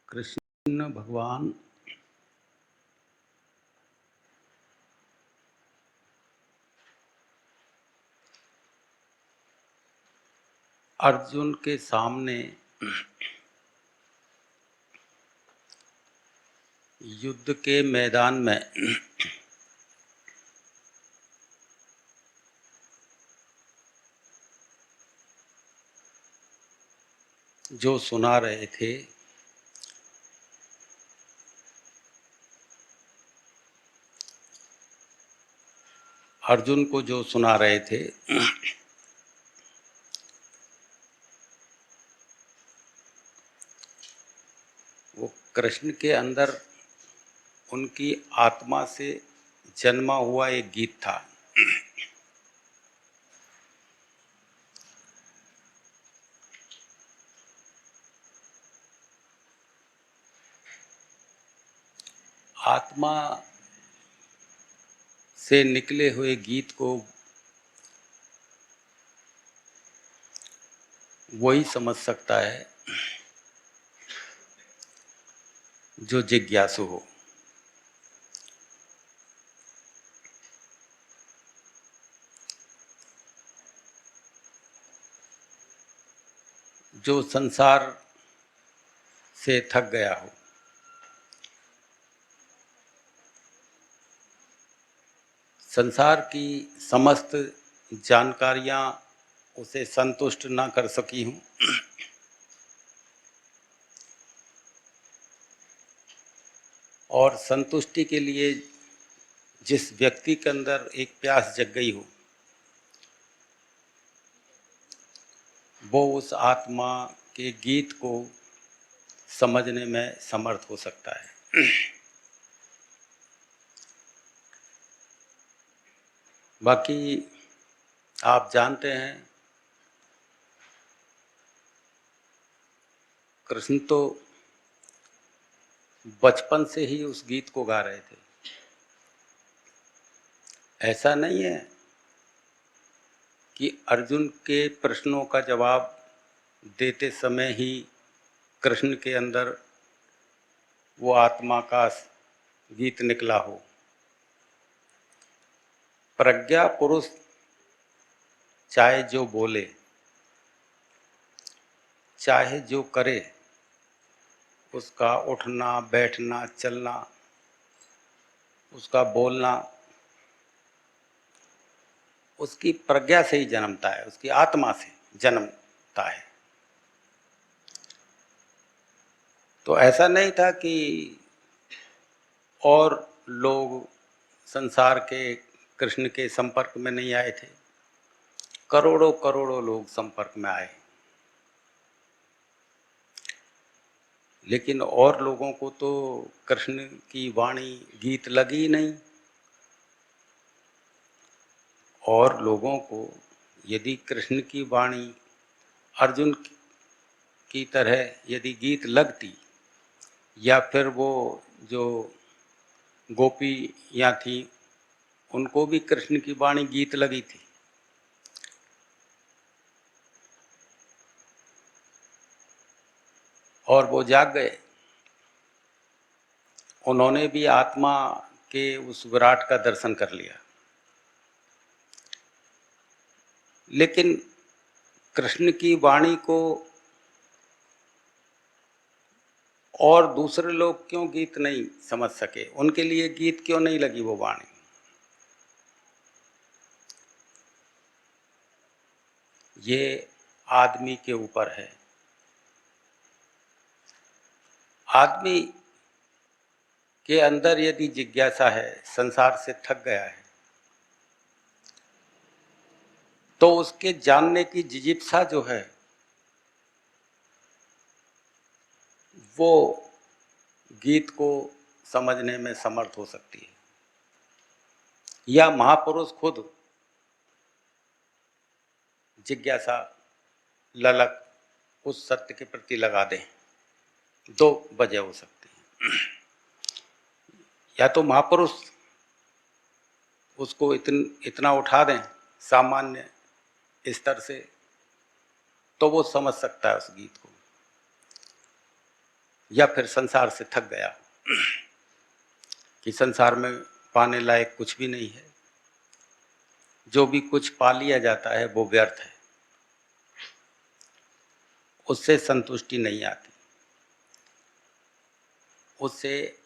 कृष्ण भगवान अर्जुन के सामने युद्ध के मैदान में जो सुना रहे थे अर्जुन को जो सुना रहे थे वो कृष्ण के अंदर उनकी आत्मा से जन्मा हुआ एक गीत था। आत्मा से निकले हुए गीत को वही समझ सकता है जो जिज्ञासु हो। जो संसार से थक गया हो, संसार की समस्त जानकारियां उसे संतुष्ट ना कर सकी हूं, और संतुष्टि के लिए जिस व्यक्ति के अंदर एक प्यास जग गई हो, वो उस आत्मा के गीत को समझने में समर्थ हो सकता है। बाकी आप जानते हैं, कृष्ण तो बचपन से ही उस गीत को गा रहे थे। ऐसा नहीं है कि अर्जुन के प्रश्नों का जवाब देते समय ही कृष्ण के अंदर वो आत्मा का गीत निकला हो। प्रज्ञा पुरुष चाहे जो बोले, चाहे जो करे, उसका उठना बैठना चलना, उसका बोलना उसकी प्रज्ञा से ही जन्मता है, उसकी आत्मा से जन्मता है। तो ऐसा नहीं था कि और लोग संसार के कृष्ण के संपर्क में नहीं आए थे। करोड़ों करोड़ों लोग संपर्क में आए, लेकिन और लोगों को तो कृष्ण की वाणी गीत लगी ही नहीं। और लोगों को यदि कृष्ण की वाणी अर्जुन की तरह यदि गीत लगती, या फिर वो जो गोपियाँ थी उनको भी कृष्ण की वाणी गीत लगी थी, और वो जाग गए, उन्होंने भी आत्मा के उस विराट का दर्शन कर लिया। लेकिन कृष्ण की वाणी को और दूसरे लोग क्यों गीत नहीं समझ सके, उनके लिए गीत क्यों नहीं लगी वो वाणी? ये आदमी के ऊपर है। आदमी के अंदर यदि जिज्ञासा है, संसार से थक गया है, तो उसके जानने की जिजीप्सा जो है वो गीत को समझने में समर्थ हो सकती है। या महापुरुष खुद जिज्ञासा ललक उस सत्य के प्रति लगा दें। दो वजह हो सकती है। या तो महापुरुष उसको इतना उठा दें सामान्य स्तर से, तो वो समझ सकता है उस गीत को। या फिर संसार से थक गया कि संसार में पाने लायक कुछ भी नहीं है, जो भी कुछ पा लिया जाता है वो व्यर्थ है, उससे संतुष्टि नहीं आती, उससे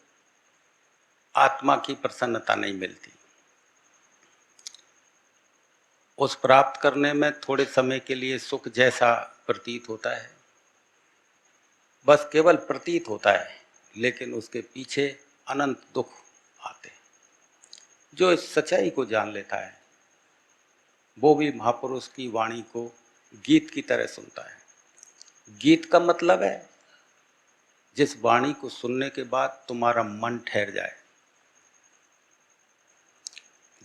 आत्मा की प्रसन्नता नहीं मिलती। उस प्राप्त करने में थोड़े समय के लिए सुख जैसा प्रतीत होता है, बस केवल प्रतीत होता है, लेकिन उसके पीछे अनंत दुख आते हैं। जो इस सच्चाई को जान लेता है वो भी महापुरुष की वाणी को गीत की तरह सुनता है। गीत का मतलब है जिस वाणी को सुनने के बाद तुम्हारा मन ठहर जाए,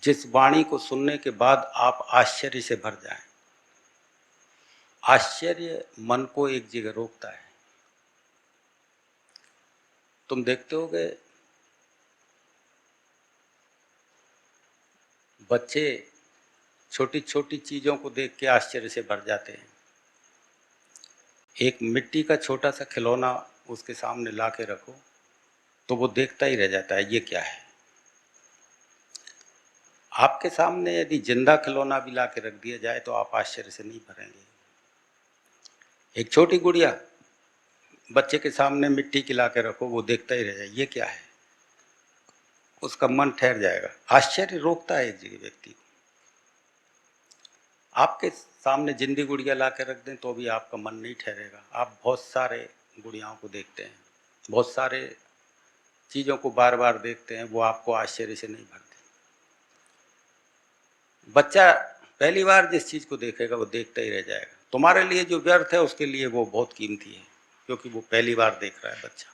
जिस वाणी को सुनने के बाद आप आश्चर्य से भर जाएं। आश्चर्य मन को एक जगह रोकता है। तुम देखते होगे बच्चे छोटी छोटी चीजों को देख के आश्चर्य से भर जाते हैं। एक मिट्टी का छोटा सा खिलौना उसके सामने ला के रखो तो वो देखता ही रह जाता है, ये क्या है। आपके सामने यदि जिंदा खिलौना भी ला के रख दिया जाए तो आप आश्चर्य से नहीं भरेंगे। एक छोटी गुड़िया बच्चे के सामने मिट्टी की ला के रखो, वो देखता ही रह जाए, ये क्या है, उसका मन ठहर जाएगा। आश्चर्य रोकता है एक जगह व्यक्ति को। आपके सामने जिंदी गुड़िया ला के रख दें तो भी आपका मन नहीं ठहरेगा। आप बहुत सारे गुड़ियाओं को देखते हैं, बहुत सारे चीज़ों को बार बार देखते हैं, वो आपको आश्चर्य से नहीं भरते। बच्चा पहली बार जिस चीज़ को देखेगा वो देखता ही रह जाएगा। तुम्हारे लिए जो व्यर्थ है उसके लिए वो बहुत कीमती है, क्योंकि वो पहली बार देख रहा है बच्चा।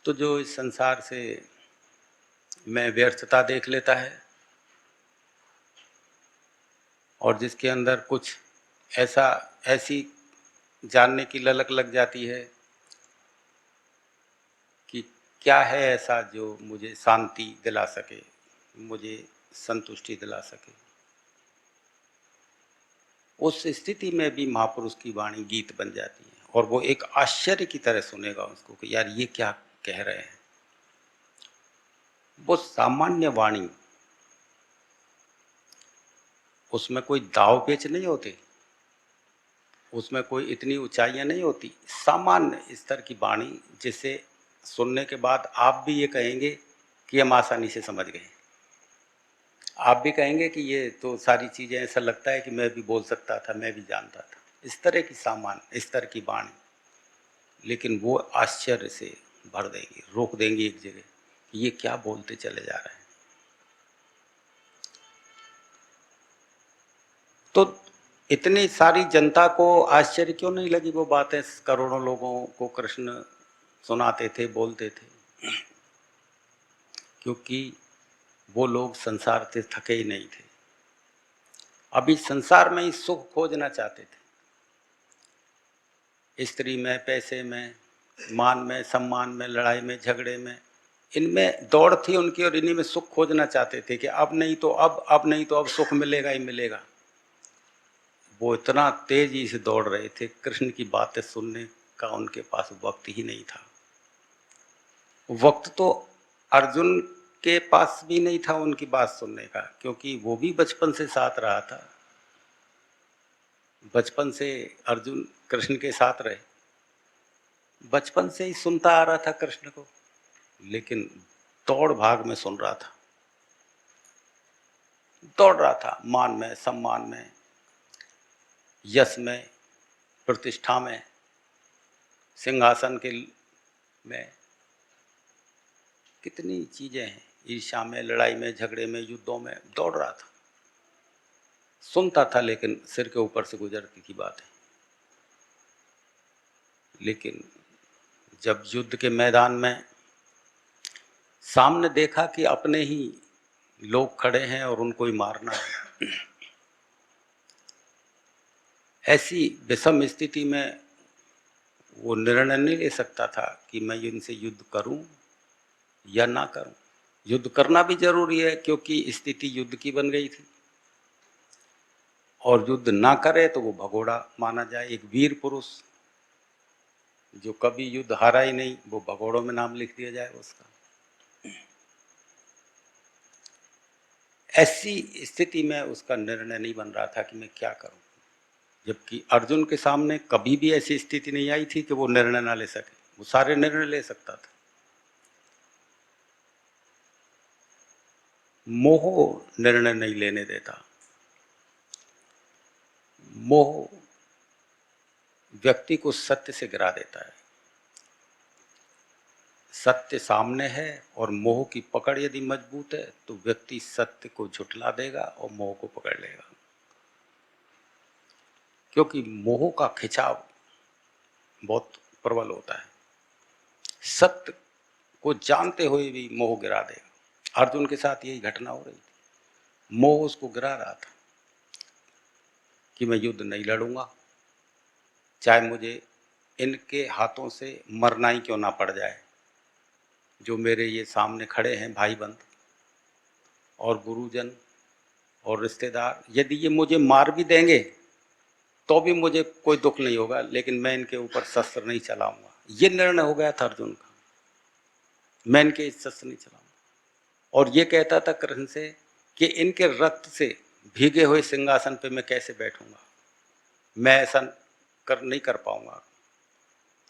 तो जो इस संसार से में व्यर्थता देख लेता है और जिसके अंदर कुछ ऐसी जानने की ललक लग जाती है कि क्या है ऐसा जो मुझे शांति दिला सके, मुझे संतुष्टि दिला सके, उस स्थिति में भी महापुरुष की वाणी गीत बन जाती है और वो एक आश्चर्य की तरह सुनेगा उसको कि यार ये क्या कह रहे हैं। वो सामान्य वाणी, उसमें कोई दाव पेच नहीं होते, उसमें कोई इतनी ऊंचाइयां नहीं होती। सामान्य स्तर की वाणी जिसे सुनने के बाद आप भी ये कहेंगे कि हम आसानी से समझ गए। आप भी कहेंगे कि ये तो सारी चीज़ें ऐसा लगता है कि मैं भी बोल सकता था, मैं भी जानता था। इस तरह की सामान्य स्तर की वाणी, लेकिन वो आश्चर्य से भर देंगी, रोक देंगी एक जगह कि ये क्या बोलते चले जा रहे हैं। तो इतनी सारी जनता को आश्चर्य क्यों नहीं लगी वो बातें? करोड़ों लोगों को कृष्ण सुनाते थे, बोलते थे, क्योंकि वो लोग संसार से थके ही नहीं थे। अभी संसार में ही सुख खोजना चाहते थे, स्त्री में, पैसे में, मान में, सम्मान में, लड़ाई में, झगड़े में, इनमें दौड़ थी उनकी और इन्हीं में सुख खोजना चाहते थे कि अब नहीं तो अब नहीं तो अब सुख मिलेगा ही मिलेगा। वो इतना तेजी से दौड़ रहे थे, कृष्ण की बातें सुनने का उनके पास वक्त ही नहीं था। वक्त तो अर्जुन के पास भी नहीं था उनकी बात सुनने का, क्योंकि वो भी बचपन से साथ रहा था। बचपन से अर्जुन कृष्ण के साथ रहे, बचपन से ही सुनता आ रहा था कृष्ण को, लेकिन दौड़ भाग में सुन रहा था, दौड़ रहा था मान में, सम्मान में, यश में, प्रतिष्ठा में, सिंहासन के में, कितनी चीजें हैं, ईर्ष्या में, लड़ाई में, झगड़े में, युद्धों में दौड़ रहा था। सुनता था लेकिन सिर के ऊपर से गुजरती थी बातें। लेकिन जब युद्ध के मैदान में सामने देखा कि अपने ही लोग खड़े हैं और उनको ही मारना है, ऐसी विषम स्थिति में वो निर्णय नहीं ले सकता था कि मैं इनसे युद्ध करूं या ना करूं। युद्ध करना भी जरूरी है क्योंकि स्थिति युद्ध की बन गई थी और युद्ध ना करे तो वो भगोड़ा माना जाए। एक वीर पुरुष जो कभी युद्ध हारा ही नहीं, वो भगोड़ों में नाम लिख दिया जाए उसका। ऐसी स्थिति में उसका निर्णय नहीं बन रहा था कि मैं क्या करूं, जबकि अर्जुन के सामने कभी भी ऐसी स्थिति नहीं आई थी कि वो निर्णय ना ले सके। वो सारे निर्णय ले सकता था। मोह निर्णय नहीं लेने देता। मोह व्यक्ति को सत्य से गिरा देता है। सत्य सामने है और मोह की पकड़ यदि मजबूत है तो व्यक्ति सत्य को झुठला देगा और मोह को पकड़ लेगा, क्योंकि मोह का खिंचाव बहुत प्रबल होता है। सत्य को जानते हुए भी मोह गिरा देगा। अर्जुन के साथ यही घटना हो रही थी। मोह उसको गिरा रहा था कि मैं युद्ध नहीं लड़ूंगा, चाहे मुझे इनके हाथों से मरना ही क्यों ना पड़ जाए। जो मेरे ये सामने खड़े हैं भाई बंद और गुरुजन और रिश्तेदार, यदि ये मुझे मार भी देंगे तो भी मुझे कोई दुख नहीं होगा, लेकिन मैं इनके ऊपर शस्त्र नहीं चलाऊंगा। ये निर्णय हो गया था अर्जुन का, मैं इनके शस्त्र नहीं चलाऊंगा। और ये कहता था कृष्ण से कि इनके रक्त से भीगे हुए सिंहासन पे मैं कैसे बैठूंगा, मैं ऐसा नहीं कर पाऊंगा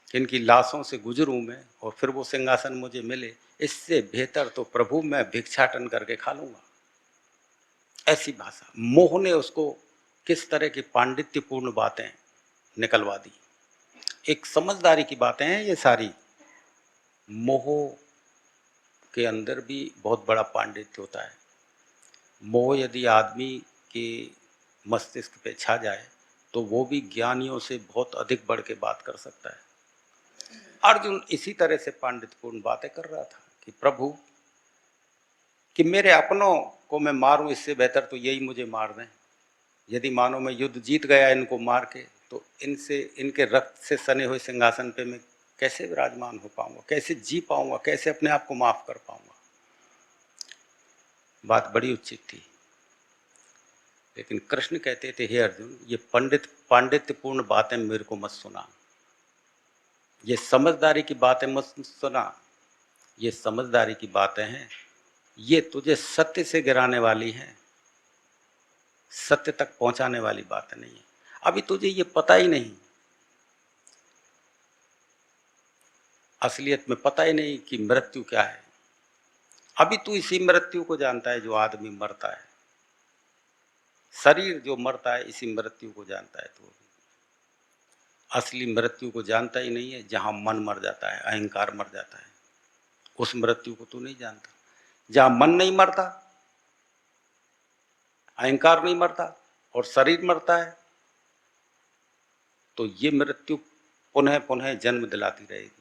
कि इनकी लाशों से गुजरूं मैं और फिर वो सिंहासन मुझे मिले। इससे बेहतर तो प्रभु मैं भिक्षाटन करके खा लूंगा। ऐसी भाषा। मोह ने उसको किस तरह की पांडित्यपूर्ण बातें निकलवा दी। एक समझदारी की बातें हैं ये सारी। मोह के अंदर भी बहुत बड़ा पांडित्य होता है। मोह यदि आदमी के मस्तिष्क पे छा जाए तो वो भी ज्ञानियों से बहुत अधिक बढ़ के बात कर सकता है। अर्जुन इसी तरह से पांडित्यपूर्ण बातें कर रहा था कि प्रभु, कि मेरे अपनों को मैं मारूं इससे बेहतर तो यही मुझे मार दें। यदि मानो मैं युद्ध जीत गया इनको मार के, तो इनसे, इनके रक्त से सने हुए सिंहासन पे मैं कैसे विराजमान हो पाऊंगा, कैसे जी पाऊंगा, कैसे अपने आप को माफ कर पाऊंगा। बात बड़ी उचित थी। लेकिन कृष्ण कहते थे, हे अर्जुन, ये पांडित्यपूर्ण बातें मेरे को मत सुना, ये समझदारी की बातें मत सुना। ये समझदारी की बातें हैं, ये तुझे सत्य से गिराने वाली हैं, सत्य तक पहुंचाने वाली बातें नहीं है। अभी तुझे ये पता ही नहीं, असलियत में पता ही नहीं कि मृत्यु क्या है। अभी तू इसी मृत्यु को जानता है जो आदमी मरता है। शरीर जो मरता है इसी मृत्यु को जानता है। तो असली मृत्यु को जानता ही नहीं है। जहां मन मर जाता है, अहंकार मर जाता है, उस मृत्यु को तू नहीं जानता। जहां मन नहीं मरता, अहंकार नहीं मरता और शरीर मरता है, तो ये मृत्यु पुनः पुनः जन्म दिलाती रहेगी।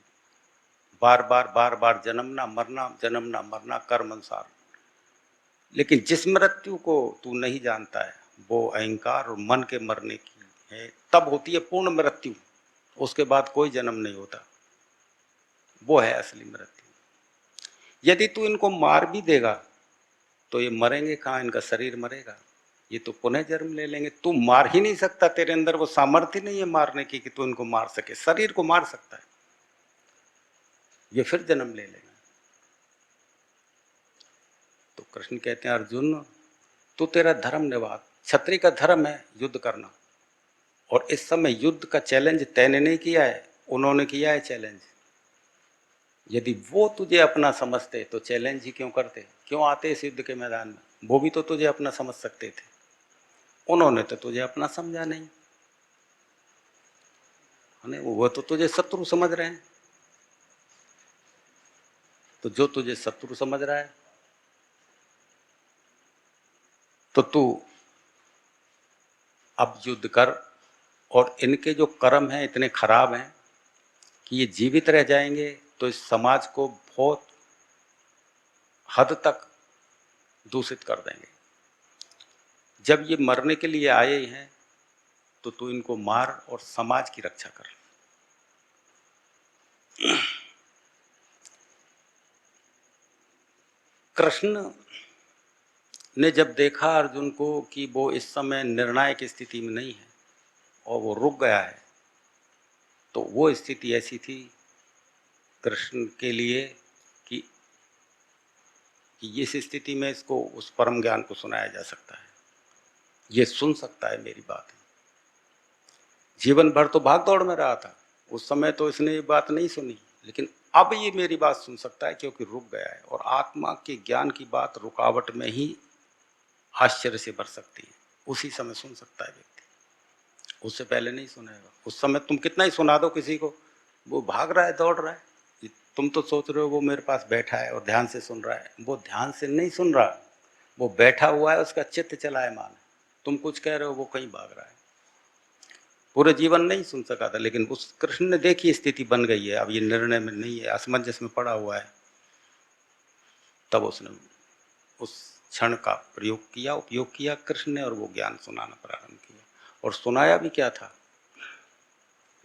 बार बार बार बार जन्मना मरना, जन्मना मरना, कर्म अनुसार। लेकिन जिस मृत्यु को तू नहीं जानता है वो अहंकार और मन के मरने की है। तब होती है पूर्ण मृत्यु, उसके बाद कोई जन्म नहीं होता। वो है असली मृत्यु। यदि तू इनको मार भी देगा तो ये मरेंगे कहाँ, इनका शरीर मरेगा, ये तो पुनः जन्म ले लेंगे। तू मार ही नहीं सकता, तेरे अंदर वो सामर्थ्य नहीं है मारने की कि तू इनको मार सके। शरीर को मार सकता है, ये फिर जन्म ले लेगा। तो कृष्ण कहते हैं, अर्जुन तू तेरा धर्म निभा। क्षत्रिय का धर्म है युद्ध करना, और इस समय युद्ध का चैलेंज तैने नहीं किया है, उन्होंने किया है चैलेंज। यदि वो तुझे अपना समझते तो चैलेंज ही क्यों करते, क्यों आते इस युद्ध के मैदान में। वो भी तो तुझे अपना समझ सकते थे, उन्होंने तो तुझे अपना समझा नहीं। वो तो तुझे शत्रु समझ रहे हैं। तो जो तुझे शत्रु समझ रहा है, तो तू अब युद्ध कर। और इनके जो कर्म हैं इतने खराब हैं कि ये जीवित रह जाएंगे तो इस समाज को बहुत हद तक दूषित कर देंगे। जब ये मरने के लिए आए ही हैं तो तू इनको मार और समाज की रक्षा कर। कृष्ण ने जब देखा अर्जुन को कि वो इस समय निर्णायक स्थिति में नहीं है और वो रुक गया है, तो वो स्थिति ऐसी थी कृष्ण के लिए कि इस स्थिति में इसको उस परम ज्ञान को सुनाया जा सकता है, ये सुन सकता है मेरी बात। जीवन भर तो भाग दौड़ में रहा था, उस समय तो इसने ये बात नहीं सुनी, लेकिन अब ये मेरी बात सुन सकता है क्योंकि रुक गया है। और आत्मा के ज्ञान की बात रुकावट में ही आश्चर्य से भर सकती है, उसी समय सुन सकता है व्यक्ति, उससे पहले नहीं सुनेगा। उस समय तुम कितना ही सुना दो किसी को, वो भाग रहा है, दौड़ रहा है, तुम तो सोच रहे हो वो मेरे पास बैठा है और ध्यान से सुन रहा है, वो ध्यान से नहीं सुन रहा, वो बैठा हुआ है, उसका चित्त चलायमान है। तुम कुछ कह रहे हो, वो कहीं भाग रहा है। पूरे जीवन नहीं सुन सका था, लेकिन उस कृष्ण ने देखी स्थिति बन गई है, अब ये निर्णय में नहीं है, असमंजस में पड़ा हुआ है, तब उसने उस क्षण का प्रयोग किया, उपयोग किया कृष्ण ने, और वो ज्ञान सुनाना प्रारंभ किया। और सुनाया भी क्या था,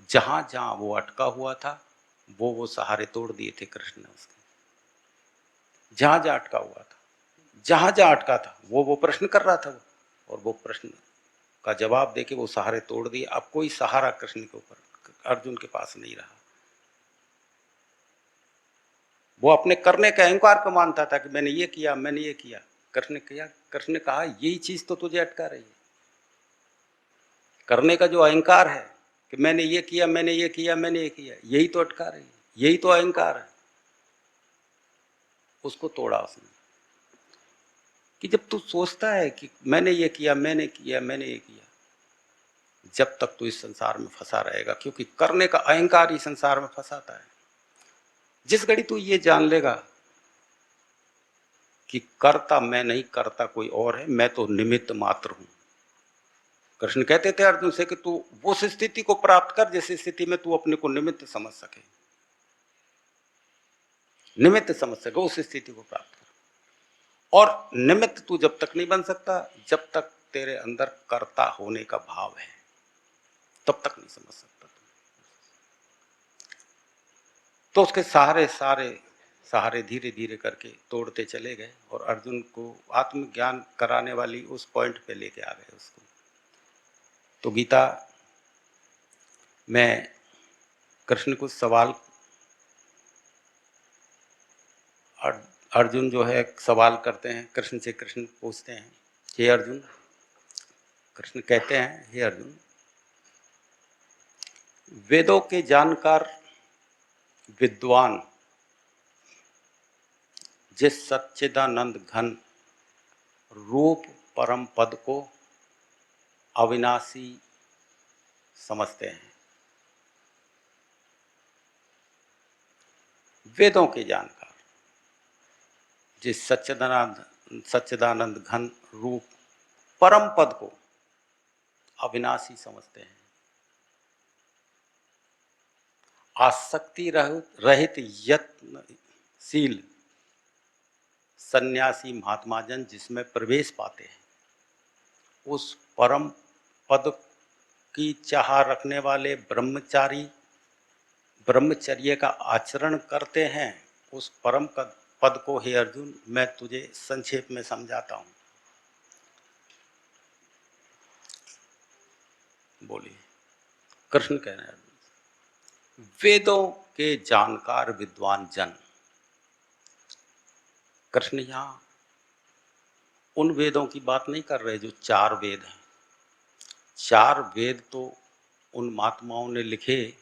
जहां जहां वो अटका हुआ था वो सहारे तोड़ दिए थे कृष्ण ने उसके। जहां जहां अटका हुआ था, जहां जहां अटका था, वो प्रश्न कर रहा था वो, और वो प्रश्न का जवाब देके वो सहारे तोड़ दिए। अब कोई सहारा कृष्ण के ऊपर, अर्जुन के पास नहीं रहा। वो अपने करने के अहंकार को मानता था कि मैंने ये किया, मैंने ये किया। कृष्ण ने किया, कृष्ण ने कहा यही चीज तो तुझे अटका रही है। करने का जो अहंकार है कि मैंने ये किया, मैंने ये किया, मैंने ये किया, यही तो अटका रही है, यही तो अहंकार है। उसको तोड़ा उसने कि जब तू सोचता है कि मैंने ये किया, मैंने किया, मैंने ये किया, जब तक तू इस संसार में फंसा रहेगा, क्योंकि करने का अहंकार ही संसार में फंसाता है। जिस घड़ी तू ये जान लेगा कि करता मैं नहीं, करता कोई और है, मैं तो निमित्त मात्र हूं। कृष्ण कहते थे अर्जुन से कि तू उस स्थिति को प्राप्त कर जिस स्थिति में तू अपने को निमित्त समझ सके, निमित्त समझ सके, उस स्थिति को प्राप्त कर। और निमित्त तू जब तक नहीं बन सकता जब तक तेरे अंदर कर्ता होने का भाव है, तब तक नहीं समझ सकता तू। तो उसके सहारे धीरे धीरे करके तोड़ते चले गए, और अर्जुन को आत्मज्ञान कराने वाली उस पॉइंट पे लेके आ गए उसको। तो गीता में कृष्ण कुछ सवाल, अर्जुन जो है सवाल करते हैं कृष्ण से, कृष्ण पूछते हैं हे अर्जुन, कृष्ण कहते हैं हे अर्जुन, वेदों के जानकार विद्वान जिस सच्चिदानंद घन रूप परम पद को अविनाशी समझते हैं। वेदों के जानकार जिस सच्चिदानंद घन रूप परम पद को अविनाशी समझते हैं, आसक्ति रहित यत्नशील सन्यासी महात्मा जन जिसमें प्रवेश पाते हैं, उस परम पद की चाह रखने वाले ब्रह्मचारी ब्रह्मचर्य का आचरण करते हैं, उस परम पद को हे अर्जुन मैं तुझे संक्षेप में समझाता हूं। बोलिए। कृष्ण कह रहे हैं वेदों के जानकार विद्वान जन। कृष्ण यहां उन वेदों की बात नहीं कर रहे जो चार वेद हैं। चार वेद तो उन महात्माओं ने लिखे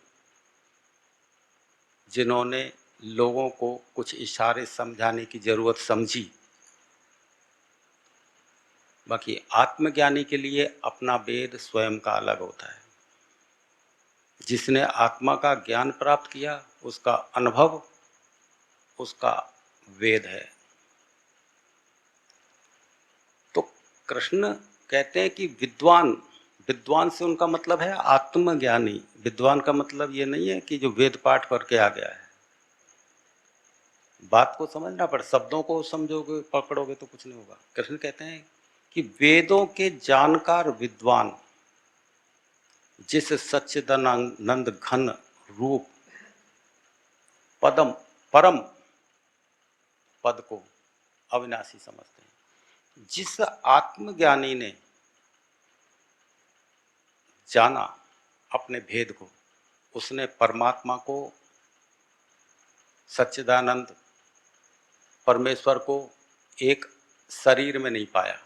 जिन्होंने लोगों को कुछ इशारे समझाने की जरूरत समझी। बाकी आत्मज्ञानी के लिए अपना वेद स्वयं का अलग होता है। जिसने आत्मा का ज्ञान प्राप्त किया उसका अनुभव उसका वेद है। तो कृष्ण कहते हैं कि विद्वान, विद्वान से उनका मतलब है आत्मज्ञानी। विद्वान का मतलब ये नहीं है कि जो वेद पाठ करके आ गया है। बात को समझना पड़, शब्दों को समझोगे पकड़ोगे तो कुछ नहीं होगा। कृष्ण कहते हैं कि वेदों के जानकार विद्वान जिस सच्चिदानंद घन रूप पदम परम पद को अविनाशी समझते हैं। जिस आत्मज्ञानी ने जाना अपने भेद को, उसने परमात्मा को, सच्चिदानंद परमेश्वर को एक शरीर में नहीं पाया।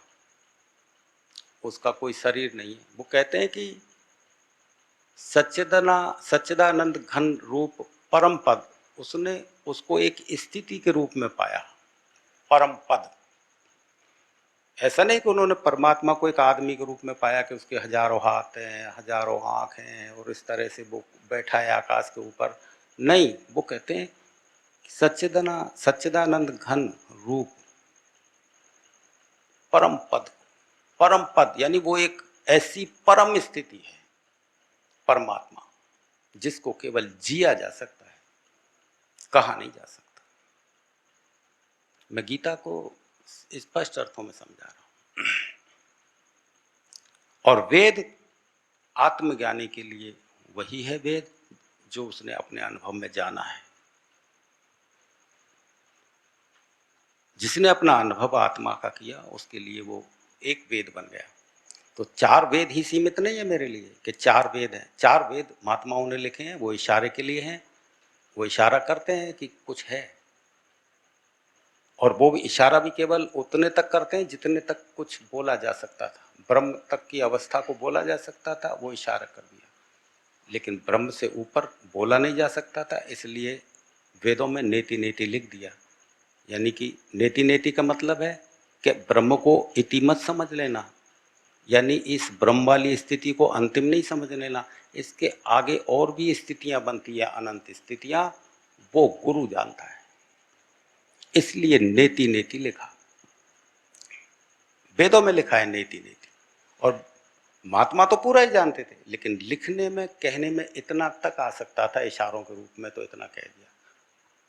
उसका कोई शरीर नहीं है। वो कहते हैं कि सच्चिदानंद घन रूप परम पद, उसने उसको एक स्थिति के रूप में पाया, परम पद। ऐसा नहीं कि उन्होंने परमात्मा को एक आदमी के रूप में पाया कि उसके हजारों हाथ हैं, हजारों आंख हैं और इस तरह से वो बैठा है आकाश के ऊपर। नहीं, वो कहते हैं सच्चिदानंद घन रूप परम पद। परम पद यानी वो एक ऐसी परम स्थिति है परमात्मा, जिसको केवल जिया जा सकता है, कहा नहीं जा सकता। मैं गीता को स्पष्ट अर्थों में समझा रहा हूं। और वेद आत्मज्ञानी के लिए वही है वेद जो उसने अपने अनुभव में जाना है। जिसने अपना अनुभव आत्मा का किया, उसके लिए वो एक वेद बन गया। तो चार वेद ही सीमित नहीं है मेरे लिए कि चार वेद हैं। चार वेद महात्माओं ने लिखे हैं, वो इशारे के लिए हैं, वो इशारा करते हैं कि कुछ है। और वो भी इशारा भी केवल उतने तक करते हैं जितने तक कुछ बोला जा सकता था, ब्रह्म तक की अवस्था को बोला जा सकता था, वो इशारा कर दिया। लेकिन ब्रह्म से ऊपर बोला नहीं जा सकता था, इसलिए वेदों में नेति नेति लिख दिया। यानी कि नेति नेति का मतलब है कि ब्रह्म को इति मत समझ लेना, यानी इस ब्रह्म वाली स्थिति को अंतिम नहीं समझ लेना। इसके आगे और भी स्थितियां बनती है, अनंत स्थितियां, वो गुरु जानता है। इसलिए नेति नेति लिखा, वेदों में लिखा है नेति नेति। और महात्मा तो पूरा ही जानते थे, लेकिन लिखने में, कहने में इतना तक आ सकता था इशारों के रूप में, तो इतना कह दिया।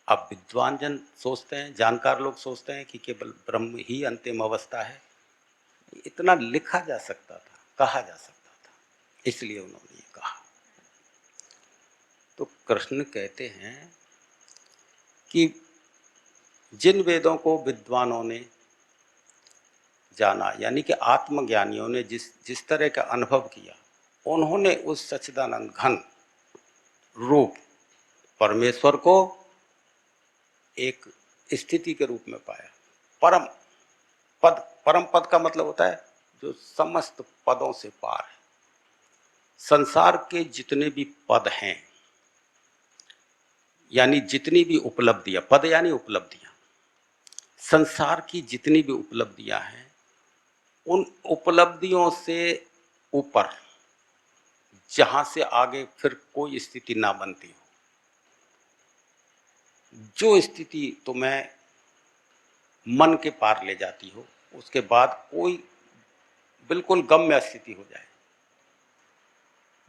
अब विद्वान जन सोचते हैं, जानकार लोग सोचते हैं कि केवल ब्रह्म ही अंतिम अवस्था है। इतना लिखा जा सकता था, कहा जा सकता था, इसलिए उन्होंने ये कहा। तो कृष्ण कहते हैं कि जिन वेदों को विद्वानों ने जाना, यानी कि आत्मज्ञानियों ने जिस तरह का अनुभव किया, उन्होंने उस सच्चिदानंद घन रूप परमेश्वर को एक स्थिति के रूप में पाया। परम पद, परम पद का मतलब होता है जो समस्त पदों से पार है। संसार के जितने भी पद हैं, यानी जितनी भी उपलब्धियां, पद यानी उपलब्धियां, संसार की जितनी भी उपलब्धियां हैं, उन उपलब्धियों से ऊपर, जहां से आगे फिर कोई स्थिति ना बनती हो, जो स्थिति तुम्हें मन के पार ले जाती हो, उसके बाद कोई बिल्कुल गम्य स्थिति हो जाए,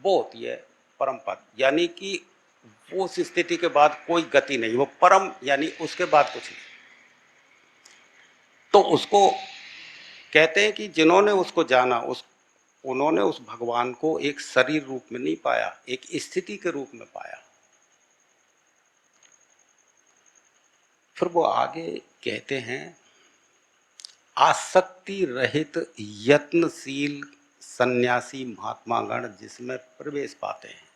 वो होती है परम पद। यानी कि वो उस स्थिति के बाद कोई गति नहीं, वो परम, यानी उसके बाद कुछ नहीं। तो उसको कहते हैं कि जिन्होंने उसको जाना, उन्होंने उस भगवान को एक शरीर रूप में नहीं पाया, एक स्थिति के रूप में पाया। फिर वो आगे कहते हैं, आसक्ति रहित यत्नशील सन्यासी महात्मा गण जिसमें प्रवेश पाते हैं।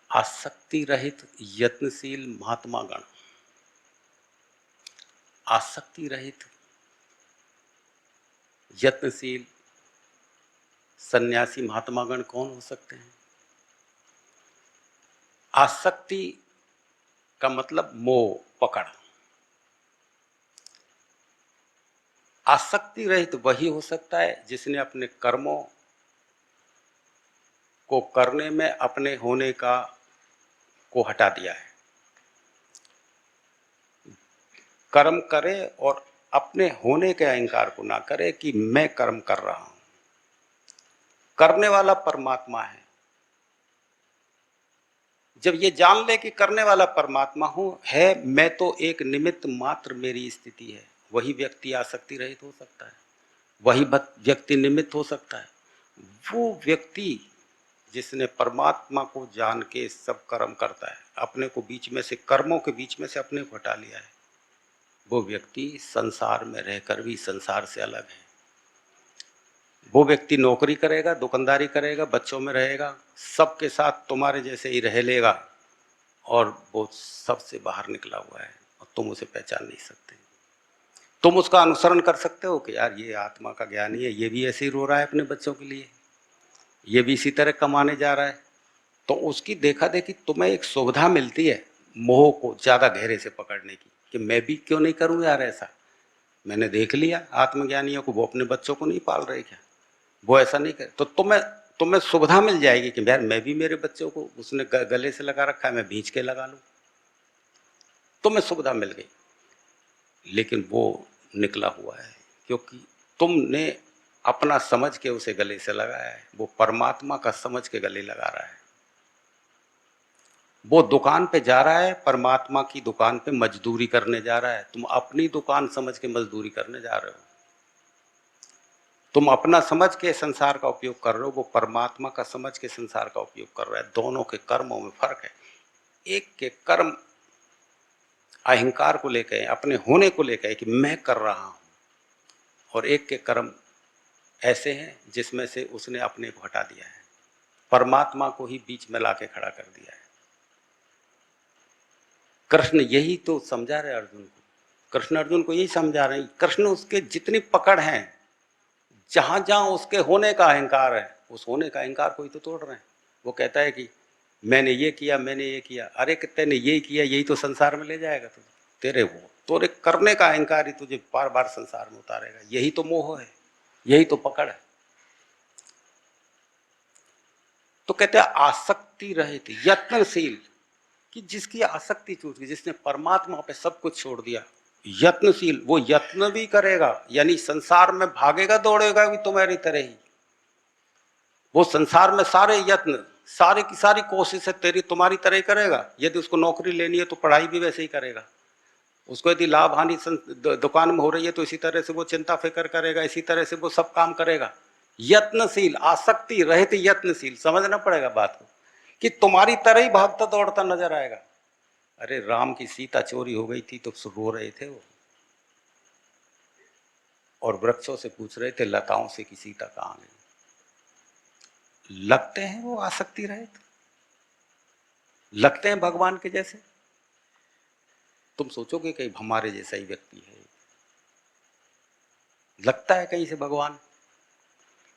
आसक्ति रहित यत्नशील महात्मा गण, आसक्ति रहित यत्नशील सन्यासी महात्मा गण कौन हो सकते हैं? आसक्ति का मतलब मोह, पकड़। आसक्ति रहित वही हो सकता है जिसने अपने कर्मों को करने में अपने होने को हटा दिया है। कर्म करे और अपने होने के अहंकार को ना करे कि मैं कर्म कर रहा हूं। करने वाला परमात्मा है। जब ये जान ले कि करने वाला परमात्मा हूं है, मैं तो एक निमित्त मात्र मेरी स्थिति है, वही व्यक्ति आसक्ति रहित हो सकता है, वही व्यक्ति निमित्त हो सकता है। वो व्यक्ति जिसने परमात्मा को जान के सब कर्म करता है, अपने को बीच में से, कर्मों के बीच में से अपने को हटा लिया है, वो व्यक्ति संसार में रहकर भी संसार से अलग है। वो व्यक्ति नौकरी करेगा, दुकानदारी करेगा, बच्चों में रहेगा, सबके साथ तुम्हारे जैसे ही रह लेगा, और वो सबसे बाहर निकला हुआ है और तुम उसे पहचान नहीं सकते। तुम उसका अनुसरण कर सकते हो कि यार ये आत्मा का ज्ञानी है, ये भी ऐसे ही रो रहा है अपने बच्चों के लिए, ये भी इसी तरह कमाने जा रहा है। तो उसकी देखा देखी तुम्हें एक सुविधा मिलती है मोह को ज्यादा गहरे से पकड़ने की, कि मैं भी क्यों नहीं करूं यार ऐसा। मैंने देख लिया आत्मज्ञानियों को, वो अपने बच्चों को नहीं पाल रहे क्या, वो ऐसा नहीं करे, तो तुम्हें तुम्हें सुविधा मिल जाएगी कि यार मैं भी, मेरे बच्चों को उसने गले से लगा रखा है, मैं भींच के लगा लूं। तुम्हें सुविधा मिल गई, लेकिन वो निकला हुआ है क्योंकि तुमने अपना समझ के उसे गले से लगाया है। वो परमात्मा का समझ के गले लगा रहा है। वो दुकान पे जा रहा है, परमात्मा की दुकान पे मजदूरी करने जा रहा है। तुम अपनी दुकान समझ के मजदूरी करने जा रहे हो। तुम अपना समझ के संसार का उपयोग कर रहे हो, वो परमात्मा का समझ के संसार का उपयोग कर रहा है। दोनों के कर्मों में फर्क है। एक के कर्म अहंकार को लेकर, अपने होने को लेकर कि मैं कर रहा हूं, और एक के कर्म ऐसे हैं जिसमें से उसने अपने को हटा दिया है, परमात्मा को ही बीच में लाके खड़ा कर दिया है। कृष्ण यही तो समझा रहे अर्जुन को। कृष्ण अर्जुन को यही समझा रहे हैं। कृष्ण उसके जितनी पकड़ है, जहां जहां उसके होने का अहंकार है, उस होने का अहंकार को ही तो तोड़ रहे हैं। वो कहता है कि मैंने ये किया, मैंने ये किया। अरे तेने ये किया, यही तो संसार में ले जाएगा तुझे। तेरे वो तोरे करने का अहंकार ही तुझे बार बार संसार में उतारेगा। यही तो मोह है, यही तो पकड़ है। तो कहते हैं आसक्ति रहित यत्नशील, कि जिसकी आसक्ति छूट गई, जिसने परमात्मा पे सब कुछ छोड़ दिया, यत्नशील, वो यत्न भी करेगा, यानी संसार में भागेगा दौड़ेगा भी तुम्हारी तरह ही। वो संसार में सारे यत्न, सारी की सारी कोशिशें तेरी तुम्हारी तरह ही करेगा। यदि उसको नौकरी लेनी है तो पढ़ाई भी वैसे ही करेगा। उसको यदि लाभ हानि दुकान में हो रही है तो इसी तरह से वो चिंता फिक्र करेगा, इसी तरह से वो सब काम करेगा। यत्नशील, आसक्ति रहित यत्नशील। समझना पड़ेगा बात को, कि तुम्हारी तरह ही भागता दौड़ता नजर आएगा। अरे राम की सीता चोरी हो गई थी तो रो रहे थे वो, और वृक्षों से पूछ रहे थे, लताओं से कि सीता कहाँ गई। लगते हैं वो आसक्ति रहित, लगते हैं भगवान के जैसे। तुम सोचोगे कि हमारे जैसा ही व्यक्ति है, लगता है कहीं से भगवान।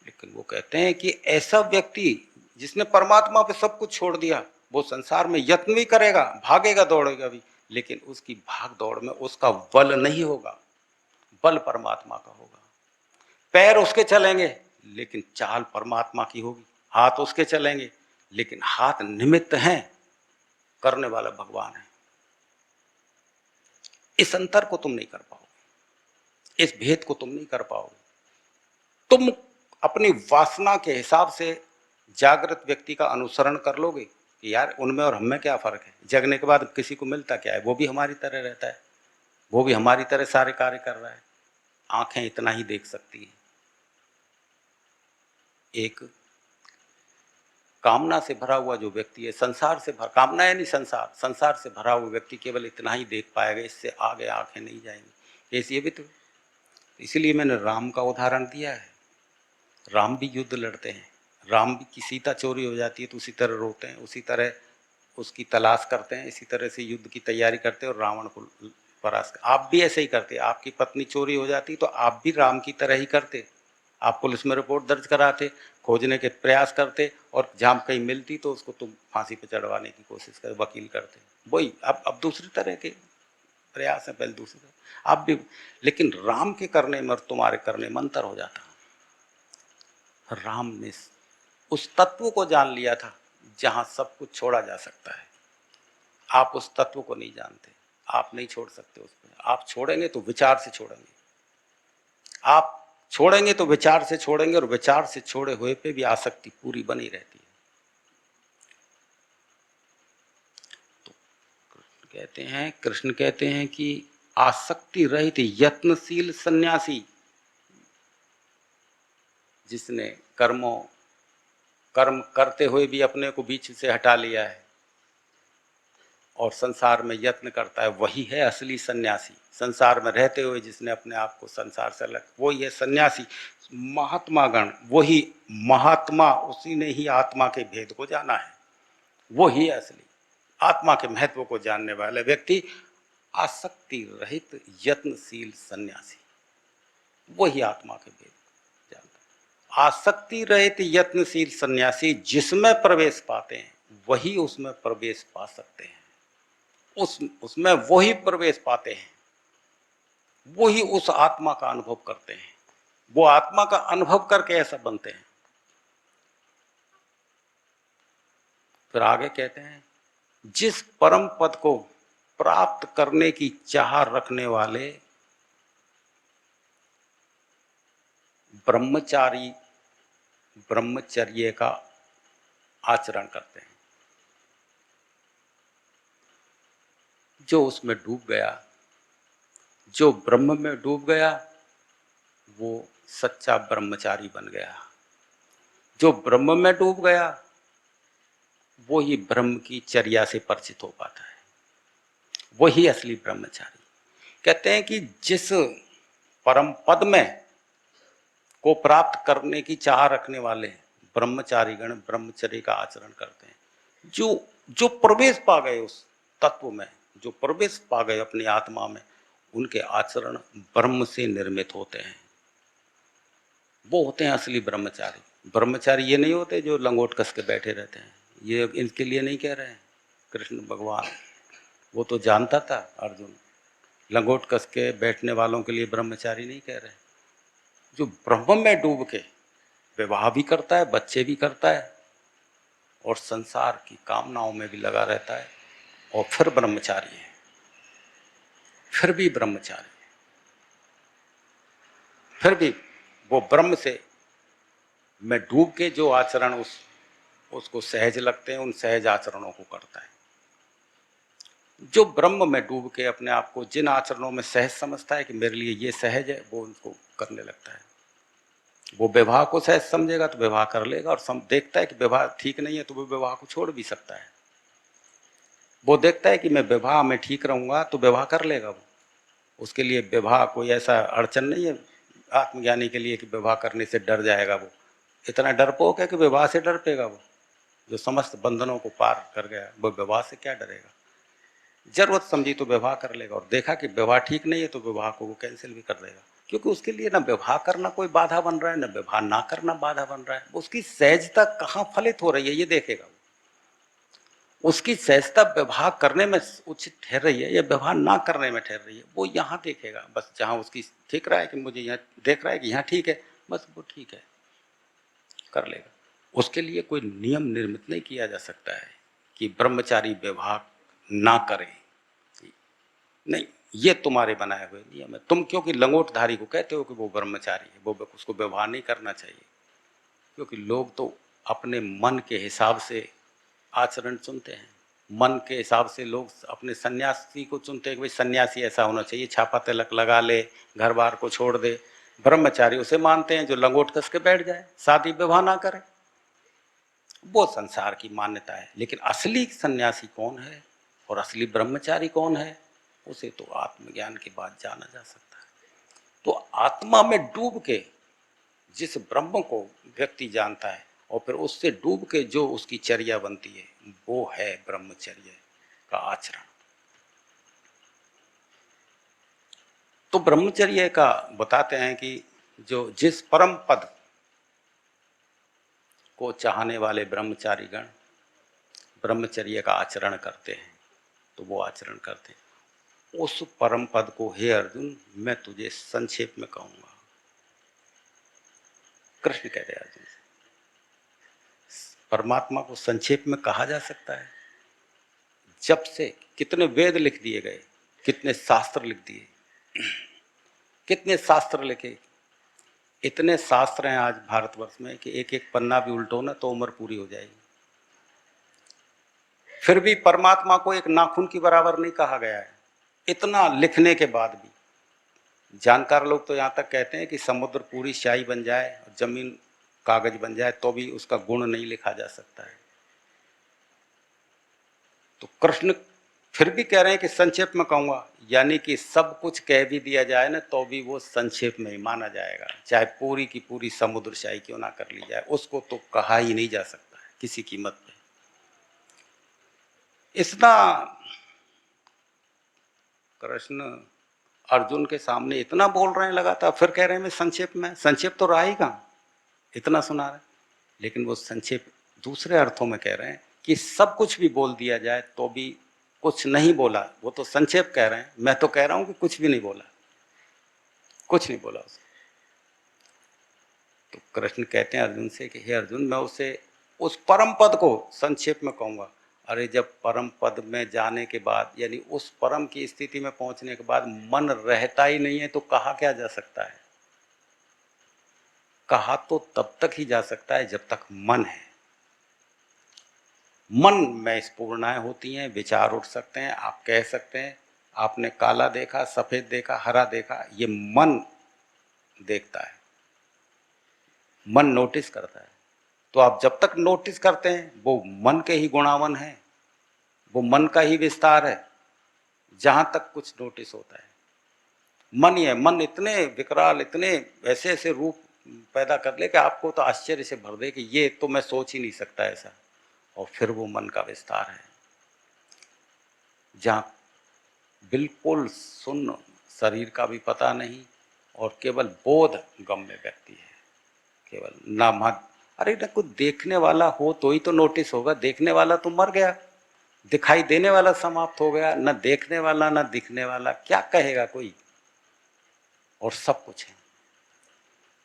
लेकिन वो कहते हैं कि ऐसा व्यक्ति जिसने परमात्मा पे सब कुछ छोड़ दिया, वो संसार में यत्न भी करेगा, भागेगा दौड़ेगा भी, लेकिन उसकी भाग दौड़ में उसका बल नहीं होगा, बल परमात्मा का होगा। पैर उसके चलेंगे लेकिन चाल परमात्मा की होगी, हाथ उसके चलेंगे लेकिन हाथ निमित्त हैं, करने वाला भगवान है। इस अंतर को तुम नहीं कर पाओगे, इस भेद को तुम नहीं कर पाओगे। तुम अपनी वासना के हिसाब से जागृत व्यक्ति का अनुसरण कर लोगे कि यार उनमें और हमें क्या फर्क है, जगने के बाद किसी को मिलता क्या है, वो भी हमारी तरह रहता है, वो भी हमारी तरह सारे कार्य कर रहा है, आंखें इतना ही देख सकती हैं। एक कामना से भरा हुआ जो व्यक्ति है, संसार से भरा, कामना है नहीं संसार, संसार से भरा हुआ व्यक्ति केवल इतना ही देख पाएगा, इससे आगे आंखें नहीं जाएंगी। ऐसी भी तो, इसीलिए मैंने राम का उदाहरण दिया है। राम भी युद्ध लड़ते हैं, राम भी की सीता चोरी हो जाती है तो उसी तरह रोते हैं, उसी तरह उसकी तलाश करते हैं, इसी तरह से युद्ध की तैयारी करते हैं और रावण को परास्त। आप भी ऐसे ही करते, आपकी पत्नी चोरी हो जाती तो आप भी राम की तरह ही करते, आप पुलिस में रिपोर्ट दर्ज कराते, खोजने के प्रयास करते, और जहाँ कहीं मिलती तो उसको तुम फांसी पर चढ़वाने की कोशिश कर, वकील करते। वही अब दूसरी तरह के प्रयास है, पहले दूसरी तरह आप भी। लेकिन राम के करने में और तुम्हारे करने में अंतर हो जाता। राम ने उस तत्व को जान लिया था जहां सब कुछ छोड़ा जा सकता है। आप उस तत्व को नहीं जानते, आप नहीं छोड़ सकते उस पर। आप छोड़ेंगे तो विचार से छोड़ेंगे, आप छोड़ेंगे तो विचार से छोड़ेंगे, और विचार से छोड़े हुए पे भी आसक्ति पूरी बनी रहती है। तो कृष्ण कहते हैं कि आसक्ति रहित यत्नशील सन्यासी, जिसने कर्म करते हुए भी अपने को बीच से हटा लिया है, और संसार में यत्न करता है, वही है असली सन्यासी। संसार में रहते हुए जिसने अपने आप को संसार से अलग, वही है सन्यासी। महात्मा गण वही महात्मा, उसी ने ही आत्मा के भेद को जाना है, वही असली आत्मा के महत्व को जानने वाले व्यक्ति आसक्ति रहित यत्नशील सन्यासी, वही आत्मा के भेद जानता है। आसक्ति रहित यत्नशील सन्यासी जिसमें प्रवेश पाते हैं वही उसमें प्रवेश पा सकते हैं, उसमें वही प्रवेश पाते हैं, वही उस आत्मा का अनुभव करते हैं। वो आत्मा का अनुभव करके ऐसा बनते हैं। फिर आगे कहते हैं, जिस परम पद को प्राप्त करने की चाह रखने वाले ब्रह्मचारी ब्रह्मचर्य का आचरण करते हैं, जो उसमें डूब गया, जो ब्रह्म में डूब गया, वो सच्चा ब्रह्मचारी बन गया। जो ब्रह्म में डूब गया वो ही ब्रह्म की चर्या से परिचित हो पाता है, वही असली ब्रह्मचारी। कहते हैं कि जिस परम पद में को प्राप्त करने की चाह रखने वाले ब्रह्मचारी गण ब्रह्मचर्य का आचरण करते हैं, जो जो प्रवेश पा गए उस तत्व में, जो प्रवेश पा गए अपनी आत्मा में, उनके आचरण ब्रह्म से निर्मित होते हैं, वो होते हैं असली ब्रह्मचारी। ब्रह्मचारी ये नहीं होते जो लंगोट कस के बैठे रहते हैं, ये इनके लिए नहीं कह रहे हैं कृष्ण भगवान, वो तो जानता था अर्जुन, लंगोट कस के बैठने वालों के लिए ब्रह्मचारी नहीं कह रहे। जो ब्रह्म में डूब के विवाह भी करता है, बच्चे भी करता है और संसार की कामनाओं में भी लगा रहता है और फिर ब्रह्मचारी है, फिर भी ब्रह्मचारी, फिर भी वो ब्रह्म से में डूब के जो आचरण उसको सहज लगते हैं, उन सहज आचरणों को करता है। जो ब्रह्म में डूब के अपने आप को जिन आचरणों में सहज समझता है कि मेरे लिए ये सहज है, वो उनको करने लगता है। वो विवाह को सहज समझेगा तो विवाह कर लेगा, और देखता है कि विवाह ठीक नहीं है तो वो विवाह को छोड़ भी सकता है। वो देखता है कि मैं विवाह में ठीक रहूंगा तो विवाह कर लेगा वो, उसके लिए विवाह कोई ऐसा अड़चन नहीं है आत्मज्ञानी के लिए कि विवाह करने से डर जाएगा। वो इतना डरपोक है कि विवाह से डर पेगा। वो जो समस्त बंधनों को पार कर गया, वो विवाह से क्या डरेगा। जरूरत समझी तो विवाह कर लेगा, और देखा कि विवाह ठीक नहीं है तो विवाह को वो कैंसिल भी कर देगा, क्योंकि उसके लिए ना विवाह करना कोई बाधा बन रहा है, ना विवाह ना करना बाधा बन रहा है। उसकी सहजता कहाँ फलित हो रही है ये देखेगा। उसकी सहजता विवाह करने में उचित ठहर रही है या विवाह ना करने में ठहर रही है, वो यहाँ देखेगा। बस जहाँ उसकी ठीक रहा है कि मुझे यहाँ देख रहा है कि यहाँ ठीक है, बस वो ठीक है, कर लेगा। उसके लिए कोई नियम निर्मित नहीं किया जा सकता है कि ब्रह्मचारी विवाह ना करे, नहीं, ये तुम्हारे बनाए हुए नियम है। तुम क्योंकि लंगोटधारी को कहते हो कि वो ब्रह्मचारी है, वो उसको व्यवहार नहीं करना चाहिए, क्योंकि लोग तो अपने मन के हिसाब से आचरण चुनते हैं। मन के हिसाब से लोग अपने सन्यासी को चुनते हैं कि भाई सन्यासी ऐसा होना चाहिए, छापा तिलक लगा ले, घर बार को छोड़ दे। ब्रह्मचारी उसे मानते हैं जो लंगोट कस के बैठ जाए, शादी विवाह ना करे। वो संसार की मान्यता है, लेकिन असली सन्यासी कौन है और असली ब्रह्मचारी कौन है, उसे तो आत्मज्ञान के बाद जाना जा सकता है। तो आत्मा में डूब के जिस ब्रह्म को व्यक्ति जानता है और फिर उससे डूब के जो उसकी चर्या बनती है, वो है ब्रह्मचर्य का आचरण। तो ब्रह्मचर्य का बताते हैं कि जो जिस परम पद को चाहने वाले ब्रह्मचारी गण ब्रह्मचर्य का आचरण करते हैं, तो वो आचरण करते हैं उस परम पद को, हे अर्जुन मैं तुझे संक्षेप में कहूंगा। कृष्ण कहते हैं अर्जुन से, परमात्मा को संक्षेप में कहा जा सकता है जब से कितने वेद लिख दिए गए, कितने शास्त्र लिख दिए, कितने शास्त्र लिखे। इतने शास्त्र हैं आज भारतवर्ष में कि एक एक पन्ना भी उल्टो ना तो उम्र पूरी हो जाएगी। फिर भी परमात्मा को एक नाखून की बराबर नहीं कहा गया है। इतना लिखने के बाद भी जानकार लोग तो यहाँ तक कहते हैं कि समुद्र पूरी स्याही बन जाए और जमीन कागज बन जाए तो भी उसका गुण नहीं लिखा जा सकता है। तो कृष्ण फिर भी कह रहे हैं कि संक्षेप में कहूँगा, यानी कि सब कुछ कह भी दिया जाए ना तो भी वो संक्षेप में ही माना जाएगा, चाहे पूरी की पूरी समुद्रशाही क्यों ना कर ली जाए, उसको तो कहा ही नहीं जा सकता है किसी कीमत पे। इतना कृष्ण अर्जुन के सामने इतना बोल रहे हैं लगातार, फिर कह रहे हैं मैं संक्षेप में, संक्षेप तो रहा ही कहाँ, इतना सुना रहे। लेकिन वो संक्षेप दूसरे अर्थों में कह रहे हैं कि सब कुछ भी बोल दिया जाए तो भी कुछ नहीं बोला, वो तो संक्षेप कह रहे हैं, मैं तो कह रहा हूं कि कुछ भी नहीं बोला, कुछ नहीं बोला उसे। तो कृष्ण कहते हैं अर्जुन से कि हे अर्जुन, मैं उसे उस परम पद को संक्षेप में कहूंगा। अरे जब परम पद में जाने के बाद, यानी उस परम की स्थिति में पहुंचने के बाद मन रहता ही नहीं है तो कहा क्या जा सकता है? कहा तो तब तक ही जा सकता है जब तक मन है। मन में स्फुरणाएं होती हैं, विचार उठ सकते हैं, आप कह सकते हैं आपने काला देखा, सफेद देखा, हरा देखा, ये मन देखता है, मन नोटिस करता है। तो आप जब तक नोटिस करते हैं वो मन के ही गुणावन है, वो मन का ही विस्तार है जहां तक कुछ नोटिस होता है। मन ही है, मन इतने विकराल, इतने ऐसे ऐसे रूप पैदा कर ले कि आपको तो आश्चर्य से भर दे कि ये तो मैं सोच ही नहीं सकता ऐसा। और फिर वो मन का विस्तार है जहां बिल्कुल सुन्न, शरीर का भी पता नहीं, और केवल बोध गम्य व्यक्ति है, केवल नाम। अरे ना कुछ देखने वाला हो तो ही तो नोटिस होगा, देखने वाला तो मर गया, दिखाई देने वाला समाप्त हो गया, न देखने वाला न दिखने वाला, क्या कहेगा कोई? और सब कुछ है।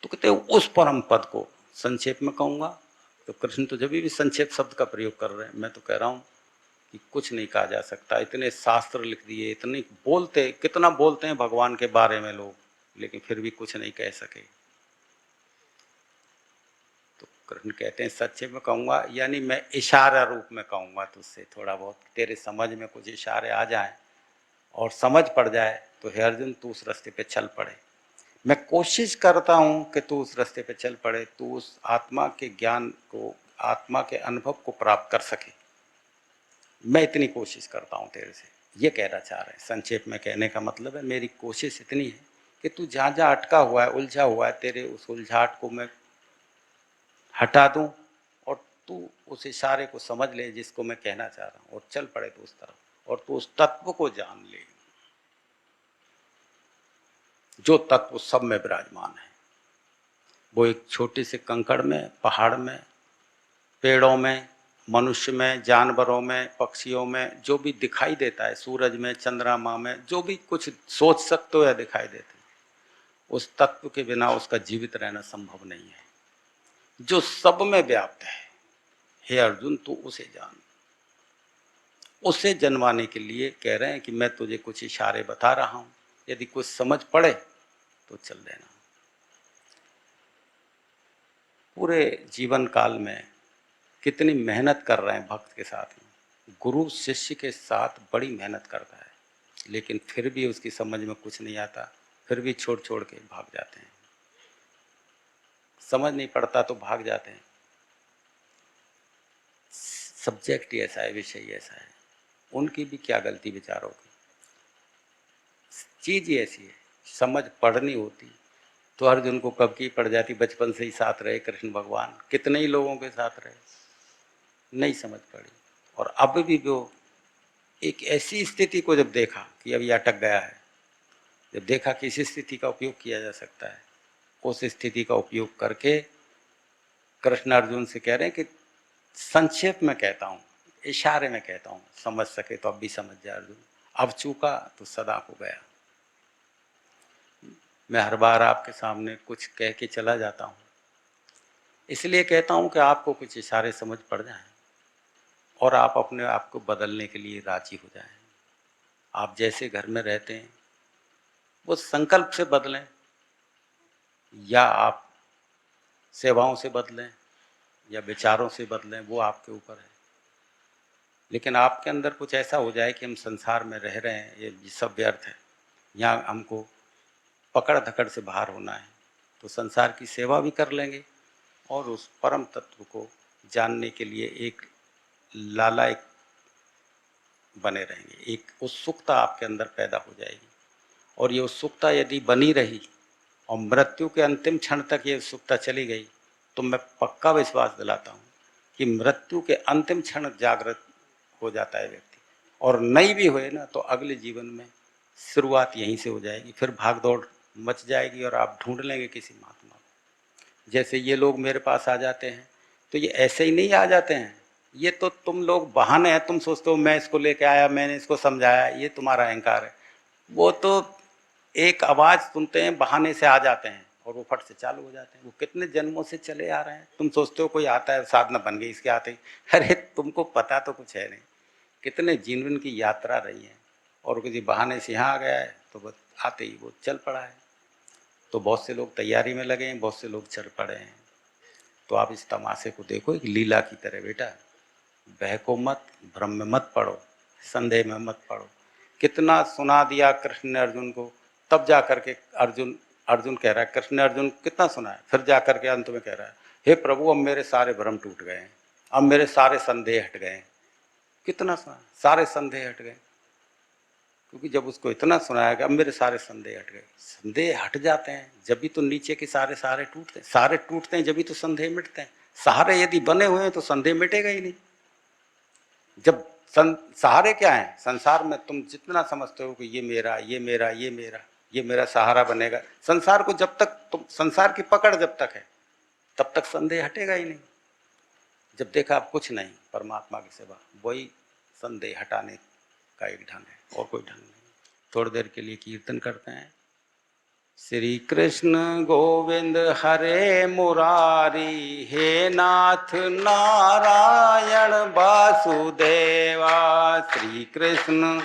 तो कहते उस परम पद को संक्षेप में कहूंगा। तो कृष्ण तो जब भी संक्षेप शब्द का प्रयोग कर रहे हैं, मैं तो कह रहा हूं कि कुछ नहीं कहा जा सकता। इतने शास्त्र लिख दिए, इतने बोलते, कितना बोलते हैं भगवान के बारे में लोग, लेकिन फिर भी कुछ नहीं कह सके। तो कृष्ण कहते हैं सच्चे में कहूंगा, यानी मैं इशारा रूप में कहूंगा तुझसे, थोड़ा बहुत तेरे समझ में कुछ इशारे आ जाएं और समझ पड़ जाए तो हे अर्जुन तू उस रास्ते पे चल पड़े। मैं कोशिश करता हूं कि तू उस रास्ते पे चल पड़े, तू उस आत्मा के ज्ञान को, आत्मा के अनुभव को प्राप्त कर सके। मैं इतनी कोशिश करता हूं तेरे से, ये कहना चाह रहे हैं। संक्षेप में कहने का मतलब है मेरी कोशिश इतनी है कि तू जहाँ जहाँ अटका हुआ है, उलझा हुआ है, तेरे उस उलझाहट को मैं हटा दूं और तू उस इशारे को समझ ले जिसको मैं कहना चाह रहा हूं, और चल पड़े तो उस तरफ, और तू उस तत्व को जान ले जो तत्व सब में विराजमान है। वो एक छोटे से कंकड़ में, पहाड़ में, पेड़ों में, मनुष्य में, जानवरों में, पक्षियों में, जो भी दिखाई देता है, सूरज में, चंद्रमा में, जो भी कुछ सोच सकते हो या दिखाई देते, उस तत्व के बिना उसका जीवित रहना संभव नहीं है, जो सब में व्याप्त है। हे अर्जुन तू उसे जान। उसे जनवाने के लिए कह रहे हैं कि मैं तुझे कुछ इशारे बता रहा हूं, यदि कुछ समझ पड़े तो चल देना। पूरे जीवन काल में कितनी मेहनत कर रहे हैं भक्त के साथ में, गुरु शिष्य के साथ बड़ी मेहनत करता है, लेकिन फिर भी उसकी समझ में कुछ नहीं आता, फिर भी छोड़ छोड़ के भाग जाते हैं। समझ नहीं पड़ता तो भाग जाते हैं। सब्जेक्ट ही ऐसा है, विषय ही ऐसा है, उनकी भी क्या गलती विचारों की, चीज ही ऐसी है। समझ पढ़नी होती तो अर्जुन को कब की पड़ जाती, बचपन से ही साथ रहे कृष्ण भगवान, कितने ही लोगों के साथ रहे, नहीं समझ पड़ी। और अब भी वो एक ऐसी स्थिति को जब देखा कि अब ये अटक गया है, जब देखा कि इस स्थिति का उपयोग किया जा सकता है, उस स्थिति का उपयोग करके कृष्ण अर्जुन से कह रहे हैं कि संक्षेप में कहता हूँ, इशारे में कहता हूँ, समझ सके तो अब भी समझ जाए अर्जुन, अब चूका तो सदा को गया। मैं हर बार आपके सामने कुछ कह के चला जाता हूँ, इसलिए कहता हूँ कि आपको कुछ इशारे समझ पड़ जाएं और आप अपने आप को बदलने के लिए राजी हो जाएं। आप जैसे घर में रहते हैं वो संकल्प से बदलें, या आप सेवाओं से बदलें या विचारों से बदलें, वो आपके ऊपर है। लेकिन आपके अंदर कुछ ऐसा हो जाए कि हम संसार में रह रहे हैं, ये सब व्यर्थ है, यहाँ हमको पकड़ धकड़ से बाहर होना है, तो संसार की सेवा भी कर लेंगे और उस परम तत्व को जानने के लिए एक लाला, एक बने रहेंगे, एक उत्सुकता आपके अंदर पैदा हो जाएगी। और ये उत्सुकता यदि बनी रही और मृत्यु के अंतिम क्षण तक ये उत्सुकता चली गई, तो मैं पक्का विश्वास दिलाता हूँ कि मृत्यु के अंतिम क्षण जागृत हो जाता है व्यक्ति। और नहीं भी हुए ना, तो अगले जीवन में शुरुआत यहीं से हो जाएगी, फिर भाग दौड़ मच जाएगी और आप ढूंढ लेंगे किसी महात्मा को। जैसे ये लोग मेरे पास आ जाते हैं, तो ये ऐसे ही नहीं आ जाते हैं, ये तो तुम लोग बहाने हैं। तुम सोचते हो मैं इसको लेके आया, मैंने इसको समझाया, ये तुम्हारा अहंकार है। वो तो एक आवाज़ सुनते हैं, बहाने से आ जाते हैं और वो फट से चालू हो जाते हैं। वो कितने जन्मों से चले आ रहे हैं। तुम सोचते हो कोई आता है साधना बन गई इसके आते ही, अरे तुमको पता तो कुछ है नहीं, कितने जीवन की यात्रा रही है। और किसी बहाने से यहाँ आ गया है तो बस आते ही वो चल पड़ा है। तो बहुत से लोग तैयारी में लगे हैं, बहुत से लोग चल पड़े हैं। तो आप इस तमाशे को देखो एक लीला की तरह। बेटा बहको मत, भ्रम में मत पड़ो, संदेह में मत पड़ो। कितना सुना दिया कृष्ण ने अर्जुन को, तब जा करके अर्जुन कह रहा है, कृष्ण ने अर्जुन कितना सुना है, फिर जा करके अंत में कह रहा है, हे प्रभु अब मेरे सारे भ्रम टूट गए हैं, अब मेरे सारे संदेह हट गए हैं। कितना सुना, सारे संदेह हट गए। क्योंकि जब उसको इतना सुनाया कि अब मेरे सारे संदेह हट गए। संदेह हट जाते हैं जब भी तो नीचे के सारे टूटते हैं, सारे टूटते हैं जब भी तो संदेह मिटते हैं। सहारे यदि बने हुए हैं तो संदेह मिटेगा ही नहीं। जब सहारे क्या है संसार में, तुम जितना समझते हो कि ये मेरा ये मेरा ये मेरा ये मेरा सहारा बनेगा, संसार को जब तक तुम, संसार की पकड़ जब तक है तब तक संदेह हटेगा ही नहीं। जब देखा अब कुछ नहीं परमात्मा की सेवा, वही संदेह हटाने का एक ढंग है, और कोई ढंग नहीं। थोड़ी देर के लिए कीर्तन करते हैं। श्री कृष्ण गोविंद हरे मुरारी, हे नाथ नारायण वासुदेवा। श्री कृष्ण